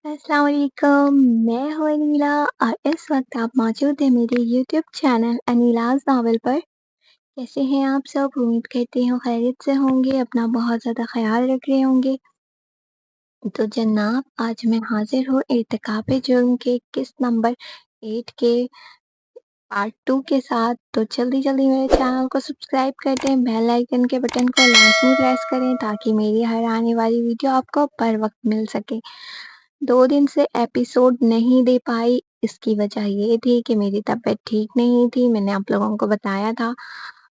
अस्सलाम वालेकुम। मैं हूँ अनीला और इस वक्त आप मौजूद हैं मेरे यूट्यूब चैनल अनीलाज़ नॉवल पर। कैसे हैं आप सब? उम्मीद करती हूँ खैरियत से होंगे, अपना बहुत ज़्यादा ख़्याल रख रहे होंगे। तो जनाब, आज मैं हाज़िर हूँ इर्तिकाब-ए-जुर्म के किस्त नंबर 8 के पार्ट 2 के साथ। तो जल्दी-जल्दी मेरे चैनल को सब्सक्राइब कर दें, बेल आइकन के बटन को लाज़मी प्रेस करें ताकि मेरी हर आने वाली वीडियो आपको बर वक़्त मिल सके। 2 दिन से एपिसोड नहीं दे पाई, इसकी वजह ये थी कि मेरी तबीयत ठीक नहीं थी, मैंने आप लोगों को बताया था।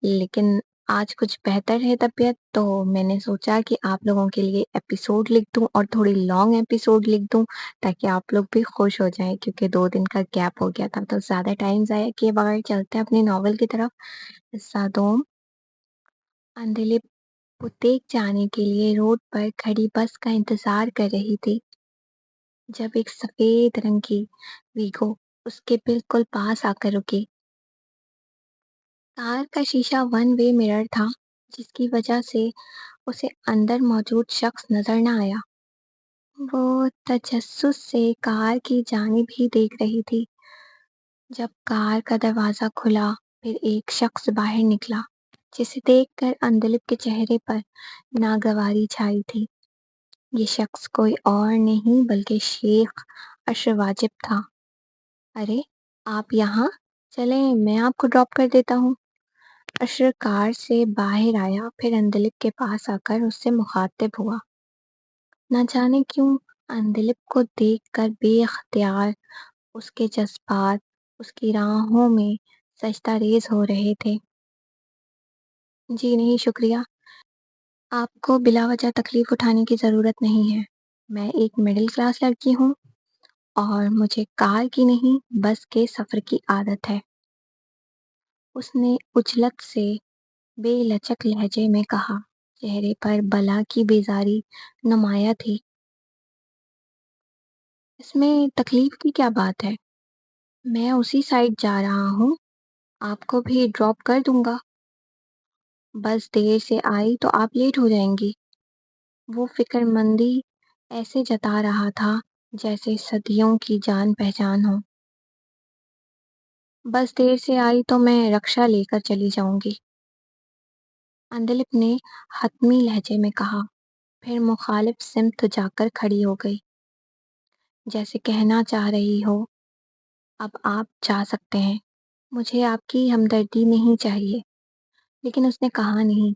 लेकिन आज कुछ बेहतर है तबीयत, तो मैंने सोचा कि आप लोगों के लिए एपिसोड लिख दूँ और थोड़ी लॉन्ग एपिसोड लिख दूँ ताकि आप लोग भी खुश हो जाएँ, क्योंकि 2 दिन का गैप हो गया था। तो ज़्यादा टाइम ज़ाया किए बगैर चलते हैं अपनी नॉवल की तरफ। हिस्सा 2। अंधेले पुतेक जाने के लिए रोड पर खड़ी बस का इंतज़ार कर रही थी, जब एक सफेद रंग की वीगो उसके बिल्कुल पास आकर रुकी। कार का शीशा वन वे मिरर था, जिसकी वजह से उसे अंदर मौजूद शख्स नजर न आया। वो तजस्सुस से कार की जानिब ही देख रही थी। जब कार का दरवाजा खुला, फिर एक शख्स बाहर निकला, जिसे देखकर अंदलिब के चेहरे पर नागवारी छाई थी। ये शख्स कोई और नहीं बल्कि शेख अशरफ वाजिब था। अरे, आप यहाँ? चलें, मैं आपको ड्रॉप कर देता हूँ। अशर कार से बाहर आया, फिर अंदलिब के पास आकर उससे मुखातिब हुआ। न जाने क्यों अंदलिब को देखकर बेख्तियार उसके जज्बात उसकी राहों में सजदा रेज हो रहे थे। जी नहीं, शुक्रिया। आपको बिला वजह तकलीफ उठाने की ज़रूरत नहीं है। मैं एक मिडिल क्लास लड़की हूँ और मुझे कार की नहीं, बस के सफ़र की आदत है। उसने उजलत से बेलचक लहजे में कहा, चेहरे पर बला की बेजारी नुमाया थी। इसमें तकलीफ की क्या बात है? मैं उसी साइड जा रहा हूँ, आपको भी ड्रॉप कर दूंगा। बस देर से आई तो आप लेट हो जाएंगी। वो फिक्रमंदी ऐसे जता रहा था जैसे सदियों की जान पहचान हो। बस देर से आई तो मैं रक्षा लेकर चली जाऊंगी, अंदलिप ने हतमी लहजे में कहा। फिर मुखालिफ सिमत जाकर खड़ी हो गई, जैसे कहना चाह रही हो, अब आप जा सकते हैं, मुझे आपकी हमदर्दी नहीं चाहिए। लेकिन उसने कहा नहीं।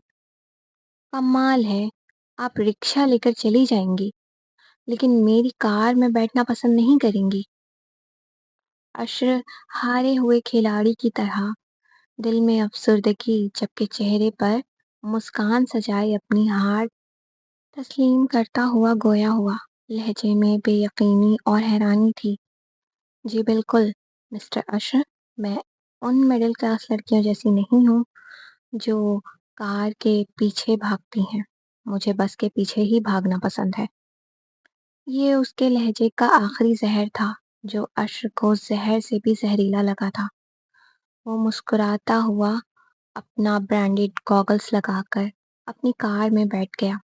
कमाल है, आप रिक्शा लेकर चली जाएंगी लेकिन मेरी कार में बैठना पसंद नहीं करेंगी। अशर हारे हुए खिलाड़ी की तरह दिल में अफसुर्दगी जबकि चेहरे पर मुस्कान सजाए अपनी हार तस्लीम करता हुआ गोया हुआ। लहजे में बेयकीनी और हैरानी थी। जी बिल्कुल, मिस्टर अशर, मैं उन मिडिल क्लास लड़कियों जैसी नहीं हूँ जो कार के पीछे भागती हैं। मुझे बस के पीछे ही भागना पसंद है। ये उसके लहजे का आखिरी जहर था, जो अश्र को जहर से भी जहरीला लगा था। वो मुस्कुराता हुआ अपना ब्रांडेड गॉगल्स लगाकर अपनी कार में बैठ गया।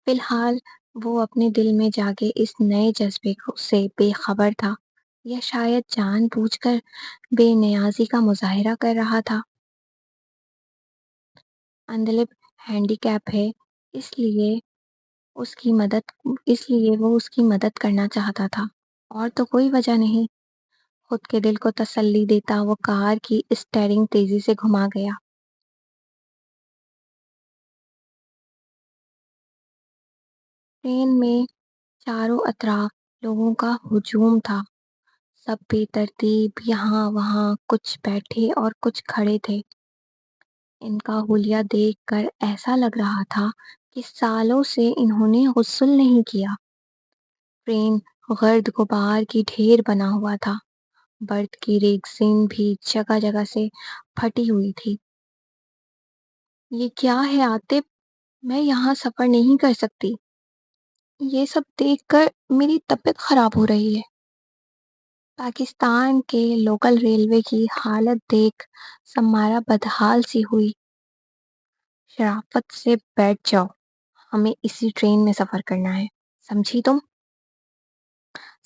फिलहाल वो अपने दिल में जागे इस नए से बेखबर था, या शायद जानबूझकर बेनियाजी का मुजाहिरा कर रहा था। अंदलिब हैंडीकैप है, इसलिए इसलिए वो उसकी मदद करना चाहता था, और तो कोई वजह नहीं। खुद के दिल को तसल्ली देता वो कार की स्टीयरिंग तेजी से घुमा गया। ट्रेन में चारों अतराफ लोगों का हुजूम था। सब बेतरतीब यहाँ वहाँ, कुछ बैठे और कुछ खड़े थे। इनका हुलिया देखकर ऐसा लग रहा था कि सालों से इन्होंने गुस्ल नहीं किया। ट्रेन गर्द गुबार की ढेर बना हुआ था। बर्थ की रेगज़ीन भी जगह जगह से फटी हुई थी। ये क्या है आतिफ? मैं यहाँ सफर नहीं कर सकती। ये सब देखकर मेरी तबीयत खराब हो रही है। पाकिस्तान के लोकल रेलवे की हालत देख समारा बदहाल सी हुई। शराफत से बैठ जाओ, हमें इसी ट्रेन में सफर करना है, समझी तुम?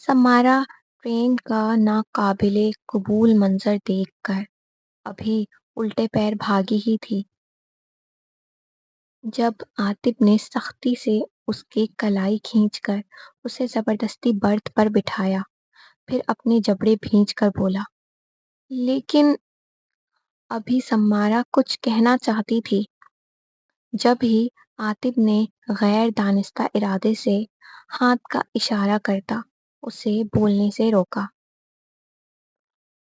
समारा ट्रेन का नाकाबिले कबूल मंजर देखकर अभी उल्टे पैर भागी ही थी जब आतिफ ने सख्ती से उसकी कलाई खींचकर उसे जबरदस्ती बर्थ पर बिठाया, फिर अपने जबड़े भींचकर बोला, लेकिन अभी सम्मारा कुछ कहना चाहती थी, जब ही आतिफ ने गैर दानिस्ता इरादे से हाथ का इशारा करता उसे बोलने से रोका।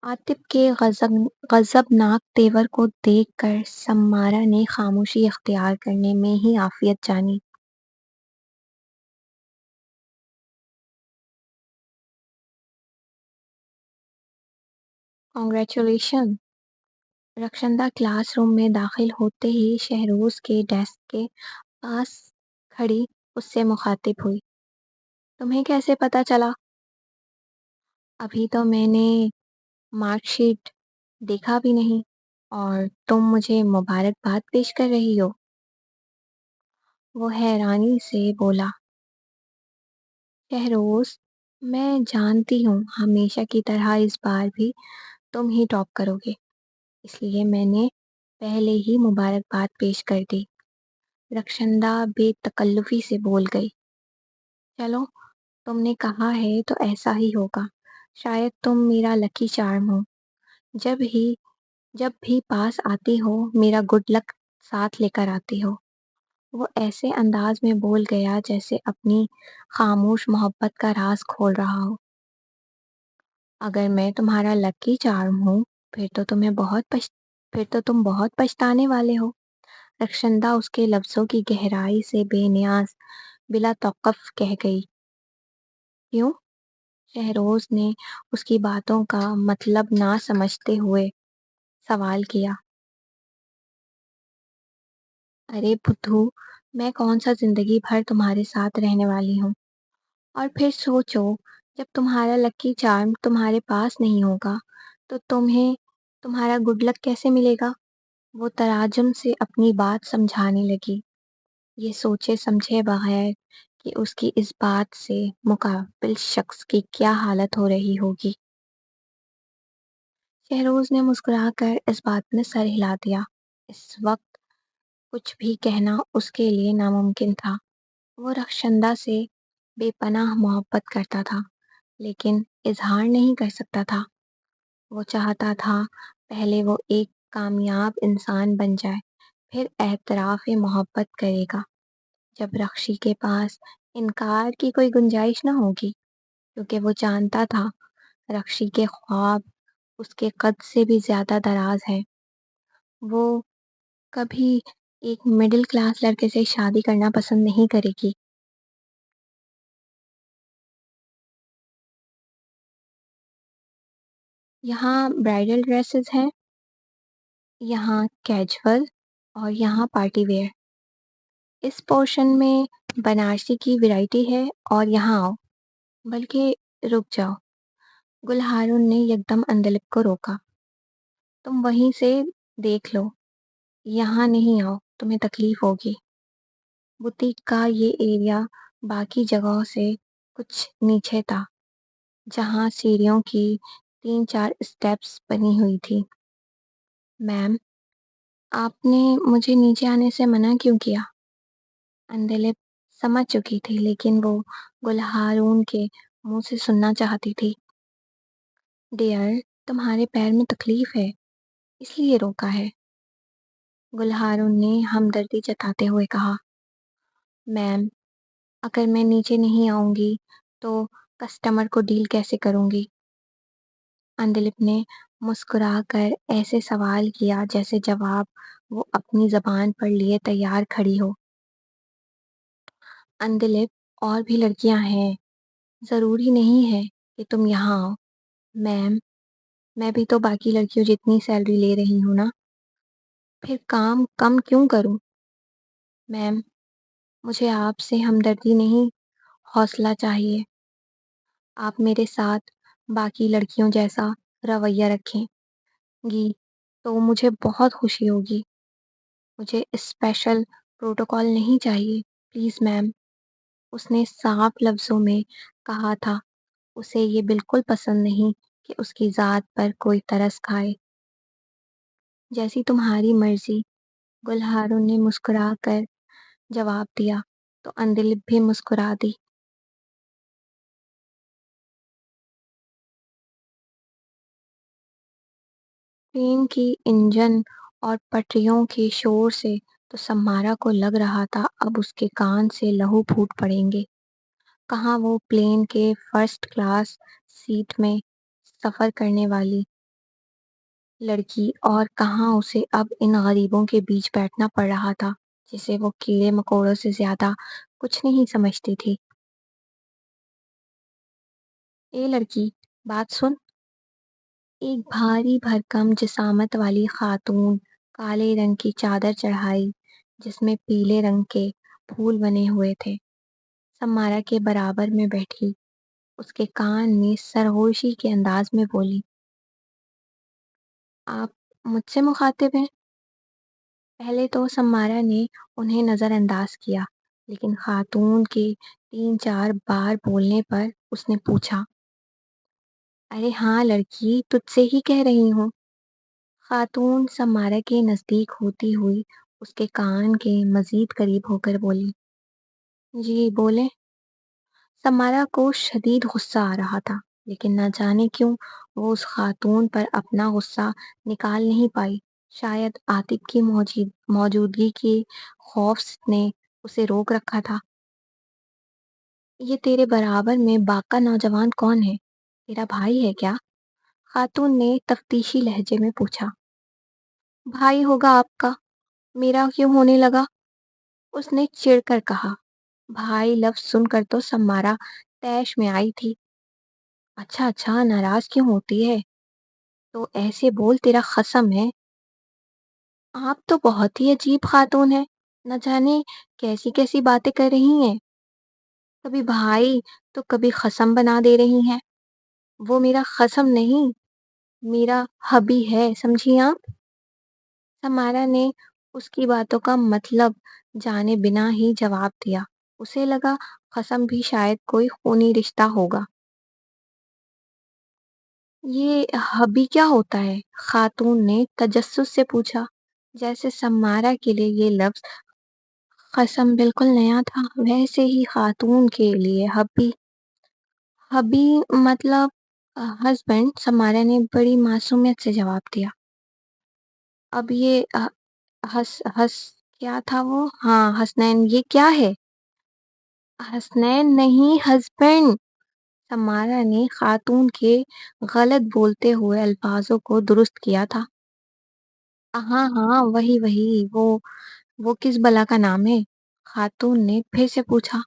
आतिफ के गजबनाक तेवर को देखकर सम्मारा ने खामोशी इख्तियार करने में ही आफियत जानी। कॉन्ग्रेचुलेशन। रक्षंदा क्लासरूम में दाखिल होते ही शहरोज के डेस्क के पास खड़ी उससे मुखातिब हुई। तुम्हें कैसे पता चला? अभी तो मैंने मार्कशीट देखा भी नहीं और तुम मुझे मुबारकबाद पेश कर रही हो। वो हैरानी से बोला, शहरोज, मैं जानती हूँ हमेशा की तरह इस बार भी तुम ही टॉप करोगे, इसलिए मैंने पहले ही मुबारकबाद पेश कर दी। रक्षंदा बेतकल्लुफी से बोल गई, चलो, तुमने कहा है तो ऐसा ही होगा। शायद तुम मेरा लकी चार्म हो। जब ही जब भी पास आती हो मेरा गुड लक साथ लेकर आती हो। वो ऐसे अंदाज में बोल गया जैसे अपनी खामोश मोहब्बत का राज खोल रहा हो। अगर मैं तुम्हारा लकी चार्म हूँ फिर तो फिर तो तुम बहुत पछताने वाले हो। रक्षंदा उसके लफ्जों की गहराई से बेनियाज बिला तौक़ुफ़ कह गई। क्यों? शहरोज ने उसकी बातों का मतलब ना समझते हुए सवाल किया। अरे बुद्धू, मैं कौन सा जिंदगी भर तुम्हारे साथ रहने वाली हूँ। और फिर सोचो, जब तुम्हारा लकी चार्म तुम्हारे पास नहीं होगा तो तुम्हें तुम्हारा गुड लक कैसे मिलेगा? वो तराजम से अपनी बात समझाने लगी, ये सोचे समझे बगैर कि उसकी इस बात से मुकाबिल शख्स की क्या हालत हो रही होगी। शहरोज ने मुस्कुराकर इस बात में सर हिला दिया। इस वक्त कुछ भी कहना उसके लिए नामुमकिन था। वो रक्षंदा से बेपनाह मोहब्बत करता था, लेकिन इजहार नहीं कर सकता था। वो चाहता था पहले वो एक कामयाब इंसान बन जाए, फिर एतराफ़ मोहब्बत करेगा। जब रक्षी के पास इनकार की कोई गुंजाइश न होगी, क्योंकि वो जानता था रक्षी के ख्वाब उसके कद से भी ज्यादा दराज है। वो कभी एक मिडिल क्लास लड़के से शादी करना पसंद नहीं करेगी। यहाँ ब्राइडल ड्रेसेस हैं, यहाँ कैजुअल और यहाँ पार्टी वेयर। इस पोर्शन में बनारसी की वैरायटी है और यहाँ आओ। बल्कि रुक जाओ, गुलहारुन ने एकदम अंदलिप को रोका। तुम वहीं से देख लो, यहाँ नहीं आओ, तुम्हें तकलीफ होगी। बुटीक का ये एरिया बाकी जगहों से कुछ नीचे था, जहाँ सीढ़ियों की 3-4 स्टेप्स बनी हुई थी। मैम, आपने मुझे नीचे आने से मना क्यों किया? अंधेले समझ चुकी थी, लेकिन वो गुलहारून के मुंह से सुनना चाहती थी। डियर, तुम्हारे पैर में तकलीफ है, इसलिए रोका है। गुलहारून ने हमदर्दी जताते हुए कहा। मैम, अगर मैं नीचे नहीं आऊंगी तो कस्टमर को डील कैसे करूंगी? अंधलिप ने मुस्कुराकर ऐसे सवाल किया जैसे जवाब वो अपनी जबान पर लिए तैयार खड़ी हो। अंधलिप, और भी लड़कियां हैं, जरूरी नहीं है कि तुम यहाँ आओ। मैम, मैं भी तो बाकी लड़कियों जितनी सैलरी ले रही हूँ ना, फिर काम कम क्यों करूँ? मैम, मुझे आपसे हमदर्दी नहीं, हौसला चाहिए। आप मेरे साथ बाकी लड़कियों जैसा रवैया रखेंगी तो मुझे बहुत खुशी होगी। मुझे स्पेशल प्रोटोकॉल नहीं चाहिए, प्लीज़ मैम। उसने साफ लफ्ज़ों में कहा था, اسے یہ بالکل پسند نہیں کہ اس کی ذات پر کوئی ترس کھائے۔ جیسی تمہاری مرضی، گلہارن نے مسکرا کر جواب دیا تو اندلب بھی مسکرا دی۔ ٹرین کی انجن اور پٹریوں کے شور سے تو سمارا کو لگ رہا تھا اب اس کے کان سے لہو پھوٹ پڑیں گے۔ کہاں وہ پلین کے فرسٹ کلاس سیٹ میں سفر کرنے والی لڑکی اور کہاں اسے اب ان غریبوں کے بیچ بیٹھنا پڑ رہا تھا جسے وہ کیڑے مکوڑوں سے زیادہ کچھ نہیں سمجھتی تھی۔ اے لڑکی، بات سن! ایک بھاری بھرکم جسامت والی خاتون کالے رنگ کی چادر چڑھائی جس میں پیلے رنگ کے پھول بنے ہوئے تھے سمارا کے برابر میں بیٹھی اس کے کان میں سرگوشی کے انداز میں بولی، آپ مجھ سے مخاطب ہیں؟ پہلے تو سمارا نے انہیں نظر انداز کیا لیکن خاتون کے 3 4 بار بولنے پر اس نے پوچھا، ارے ہاں لڑکی، تجھ سے ہی کہہ رہی ہوں۔ خاتون سمارا کے نزدیک ہوتی ہوئی اس کے کان کے مزید قریب ہو کر بولی، جی بولیں۔ سمارا کو شدید غصہ آ رہا تھا لیکن نہ جانے کیوں وہ اس خاتون پر اپنا غصہ نکال نہیں پائی۔ شاید عاطف کی موجودگی کے خوف نے اسے روک رکھا تھا۔ یہ تیرے برابر میں باقا نوجوان کون ہے؟ تیرا بھائی ہے کیا؟ خاتون نے تفتیشی لہجے میں پوچھا۔ بھائی ہوگا آپ کا، میرا کیوں ہونے لگا؟ اس نے چڑ کر کہا۔ بھائی لفظ سن کر تو سمارا طیش میں آئی تھی۔ اچھا اچھا، ناراض کیوں ہوتی ہے؟ تو ایسے بول، تیرا قسم ہے۔ آپ تو بہت ہی عجیب خاتون ہے، نہ جانے کیسی کیسی باتیں کر رہی ہیں، کبھی بھائی تو کبھی قسم بنا دے رہی ہیں۔ وہ میرا قسم نہیں، میرا ہبی ہے، سمجھی آپ؟ سمارا نے اس کی باتوں کا مطلب جانے بنا ہی جواب دیا۔ اسے لگا قسم بھی شاید کوئی خونی رشتہ ہوگا۔ یہ ہبی کیا ہوتا ہے؟ خاتون نے تجسس سے پوچھا، جیسے سمارا کے لیے یہ لفظ قسم بالکل نیا تھا۔ ویسے ہی خاتون کے لیے ہبی مطلب ہسبینڈ، سمارا نے بڑی معصومیت سے جواب دیا۔ اب یہ ہس کیا تھا وہ؟ ہاں حسنین، یہ کیا ہے؟ حسنین نہیں، ہسبینڈ۔ سمارا نے خاتون کے غلط بولتے ہوئے الفاظوں کو درست کیا تھا۔ ہاں ہاں، وہی وہ کس بلا کا نام ہے؟ خاتون نے پھر سے پوچھا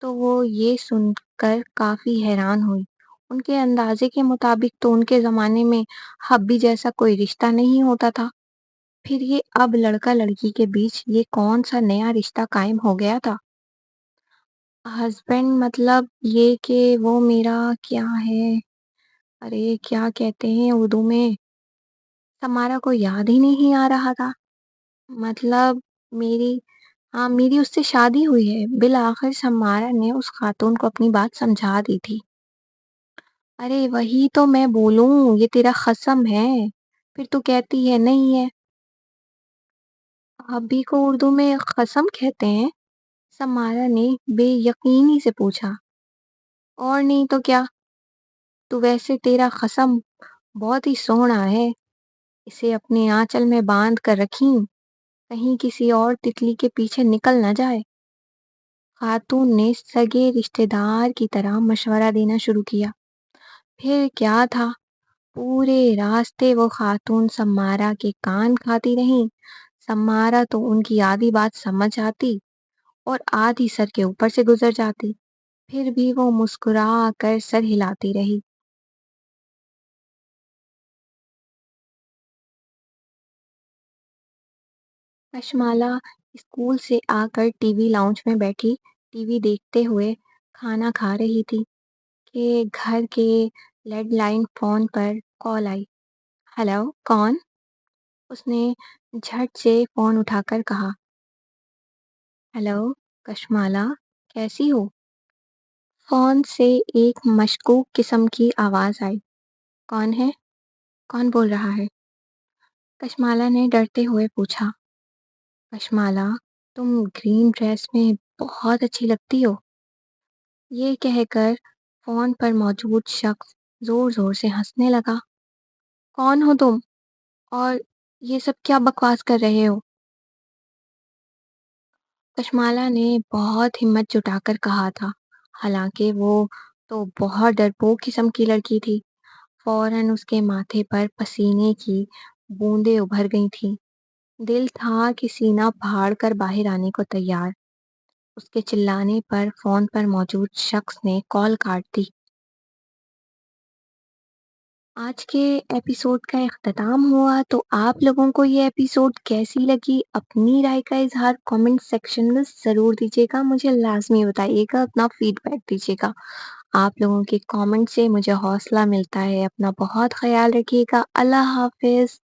تو وہ یہ سن کر کافی حیران ہوئی۔ ان کے اندازے کے مطابق تو ان کے زمانے میں حبی جیسا کوئی رشتہ نہیں ہوتا تھا، پھر یہ اب لڑکا لڑکی کے بیچ یہ کون سا نیا رشتہ قائم ہو گیا تھا؟ ہسبینڈ مطلب یہ کہ وہ میرا کیا ہے، ارے کیا کہتے ہیں اردو میں؟ سمارا کو یاد ہی نہیں آ رہا تھا۔ مطلب میری میری اس سے شادی ہوئی ہے۔ بالآخر سمارا نے اس خاتون کو اپنی بات سمجھا دی تھی۔ ارے وہی تو میں بولوں، یہ تیرا قسم ہے، پھر تو کہتی ہے نہیں ہے۔ ابھی کو اردو میں قسم کہتے ہیں؟ سمارا نے بے یقینی سے پوچھا۔ اور نہیں تو کیا؟ تو ویسے تیرا قسم بہت ہی سوہنا ہے، اسے اپنے آنچل میں باندھ کر رکھیں، کہیں کسی اور تتلی کے پیچھے نکل نہ جائے۔ خاتون نے سگے رشتے دار کی طرح مشورہ دینا شروع کیا۔ پھر کیا تھا، پورے راستے وہ خاتون سمارا کے کان کھاتی رہیں۔ سمارا تو ان کی آدھی بات سمجھ آتی اور آدھی سر کے اوپر سے گزر جاتی، پھر بھی وہ مسکرا کر سر ہلاتی رہی۔ کشمالا اسکول سے آ کر ٹی وی لاؤنج میں بیٹھی ٹی وی دیکھتے ہوئے کھانا کھا رہی تھی کہ گھر کے لینڈ لائن فون پر کال آئی۔ ہیلو، کون؟ اس نے جھٹ سے فون اٹھا کر کہا۔ ہیلو کشمالا، کیسی ہو؟ فون سے ایک مشکوک قسم کی آواز آئی۔ کون ہے؟ کون بول رہا ہے؟ کشمالا نے ڈرتے ہوئے پوچھا۔ کشمالا، تم گرین ڈریس میں بہت اچھی لگتی ہو۔ یہ کہہ کر فون پر موجود شخص زور زور سے ہنسنے لگا۔ کون ہو تم؟ اور یہ سب کیا بکواس کر رہے ہو؟ کشمالا نے بہت ہمت جٹا کر کہا تھا، حالانکہ وہ تو بہت ڈرپوک قسم کی لڑکی تھی۔ فوراً اس کے ماتھے پر پسینے کی بوندیں ابھر گئی تھیں۔ دل تھا کہ سینہ پھاڑ کر باہر آنے کو تیار۔ اس کے چلانے پر فون پر موجود شخص نے کال کاٹ دی۔ آج کے ایپیسوڈ کا اختتام ہوا، تو آپ لوگوں کو یہ ایپیسوڈ کیسی لگی؟ اپنی رائے کا اظہار کامنٹ سیکشن میں ضرور دیجیے گا، مجھے لازمی بتائیے گا، اپنا فیڈ بیک دیجیے گا۔ آپ لوگوں کے کامنٹ سے مجھے حوصلہ ملتا ہے۔ اپنا بہت خیال رکھیے گا۔ اللہ حافظ۔